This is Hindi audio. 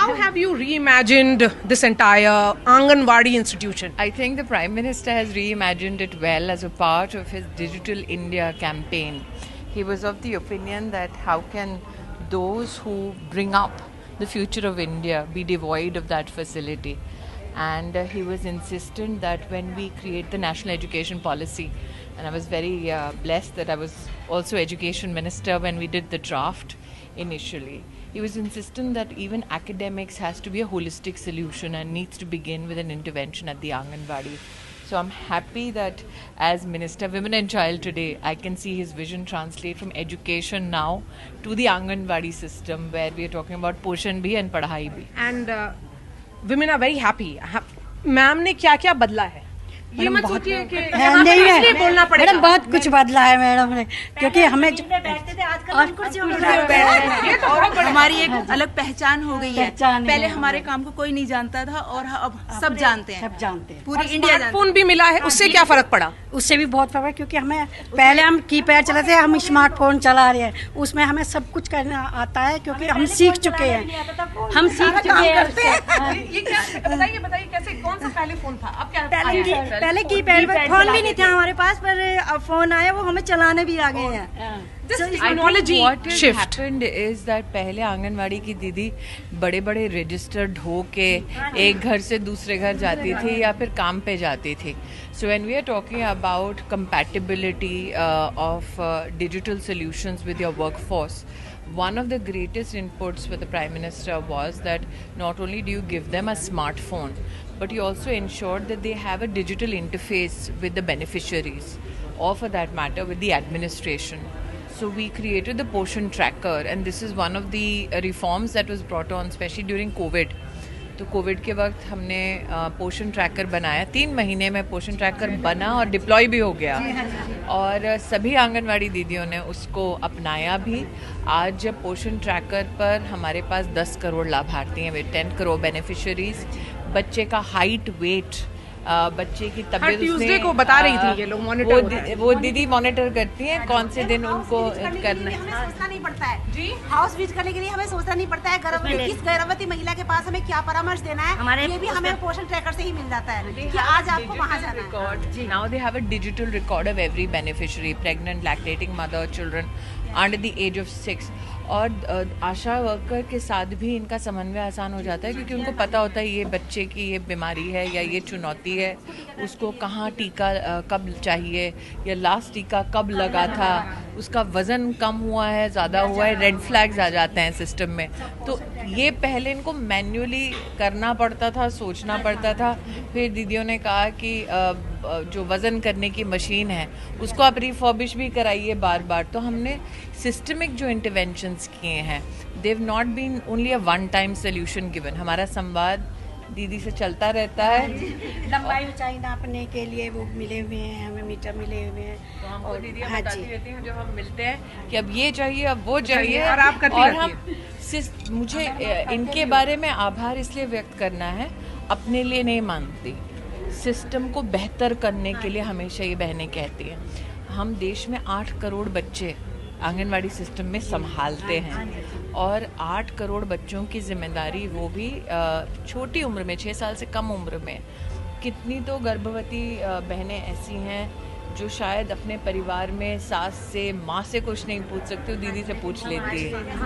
How have you reimagined this entire Anganwadi institution? I think the Prime Minister has reimagined it well as a part of his Digital India campaign. He was of the opinion that how can those who bring up the future of India be devoid of that facility? And he was insistent that when we create the national education policy, and I was very blessed that I was also education minister when we did the draft initially. He was insistent that even academics has to be a holistic solution and needs to begin with an intervention at the Anganwadi. So I'm happy that as Minister Women and Child today, I can see his vision translate from education now to the Anganwadi system where we are talking about Poshan bhi and Padhai bhi. And women are very happy. Ma'am ने क्या क्या बदला है ये मत सोचिए कि यहाँ पर इसलिए बोलना पड़ेगा। मैडम बहुत कुछ बदला है मैडम ने, क्योंकि हमें बैठते थे आजकल कुर्सियों पर हमारी एक अलग पहचान हो गई है। पहले हमारे काम को कोई नहीं जानता था और अब सब जानते हैं, पूरी इंडिया जानती है। फोन भी मिला है, उससे क्या फर्क पड़ा? उससे भी बहुत फर्क है, क्योंकि हमें पहले हम कीपैड चलाते थे, हम स्मार्टफोन चला रहे हैं, उसमें हमें सब कुछ करना आता है क्योंकि हम सीख चुके हैं। हम सीख चुके हैं। ये क्या बताइए कैसे, कौन सा पहले फोन था, अब क्या पहले कीपैड पर फोन भी नहीं था हमारे पास, पर अब फोन आया वो हमें चलाने भी आ गए हैं। What has happened is that पहले आंगनवाड़ी की दीदी बड़े बड़े रजिस्टर ढो के एक घर से दूसरे घर जाती थी या फिर काम पे जाती थी. So when we are talking about compatibility of digital solutions with your workforce, one of the greatest inputs for the Prime Minister was that not only do you give them a smartphone, but you also ensure that they have a digital interface with the beneficiaries, or for that matter with the administration. So we created the Poshan Tracker, and this is one of the reforms that was brought on, especially during COVID. तो कोविड के वक्त हमने पोषण ट्रैकर बनाया. 3 महीने में पोषण ट्रैकर बना और डिप्लॉय भी हो गया, और सभी आंगनवाड़ी दीदियों ने उसको अपनाया भी. आज जब पोषण ट्रैकर पर हमारे पास 10 करोड़ लाभार्थी हैं, वे 10 करोड़ बेनिफिशरीज, बच्चे का हाइट, वेट, बच्चे की तबीयत ट्यूसडे को बता रही थी ये लोग मॉनिटर, वो दीदी मॉनिटर करती हैं कौन से दिन उनको करना है. हमें सोचना नहीं पड़ता है जी, हाउस विजिट करने के लिए हमें सोचना नहीं पड़ता है किस गर्भवती महिला के पास हमें क्या परामर्श देना है, ये भी हमें पोषण ट्रैकर से ही मिल जाता है कि आज आपको वहाँ जाना है. Now they have a digital record of every beneficiary, pregnant, lactating mother, children under the age of 6. और आशा वर्कर के साथ भी इनका समन्वय आसान हो जाता है, क्योंकि उनको पता होता है ये बच्चे की ये बीमारी है या ये चुनौती है, उसको कहाँ टीका कब चाहिए, या लास्ट टीका कब लगा था, उसका वज़न कम हुआ है, ज़्यादा हुआ है, रेड फ्लैग्स आ जाते हैं सिस्टम में. तो ये पहले इनको मैन्युअली करना पड़ता था, सोचना पड़ता था. फिर दीदियों ने कहा कि जो वज़न करने की मशीन है उसको आप रिफर्बिश भी कराइए बार बार. तो हमने सिस्टमिक जो इंटरवेंशंस किए हैं, they have not been only a one time solution given. हमारा संवाद दीदी से चलता रहता है. लंबाई ऊंचाई नापने के लिए वो मिले हुए हैं, हमें मीटर मिले हुए हैं, तो हमको दीदी बताती रहती हैं जब हम मिलते हैं कि अब ये चाहिए, अब वो चाहिए, और आप करती और हम मुझे इनके बारे में आभार इसलिए व्यक्त करना है, अपने लिए नहीं मांगती, सिस्टम को बेहतर करने के लिए हमेशा ये बहनें कहती हैं. हम देश में 8 करोड़ बच्चे आंगनवाड़ी सिस्टम में संभालते हैं, और 8 करोड़ बच्चों की जिम्मेदारी, वो भी छोटी उम्र में, 6 साल से कम उम्र में. कितनी तो गर्भवती बहनें ऐसी हैं जो शायद अपने परिवार में सास से, माँ से कुछ नहीं पूछ सकती, दीदी से पूछ लेती है.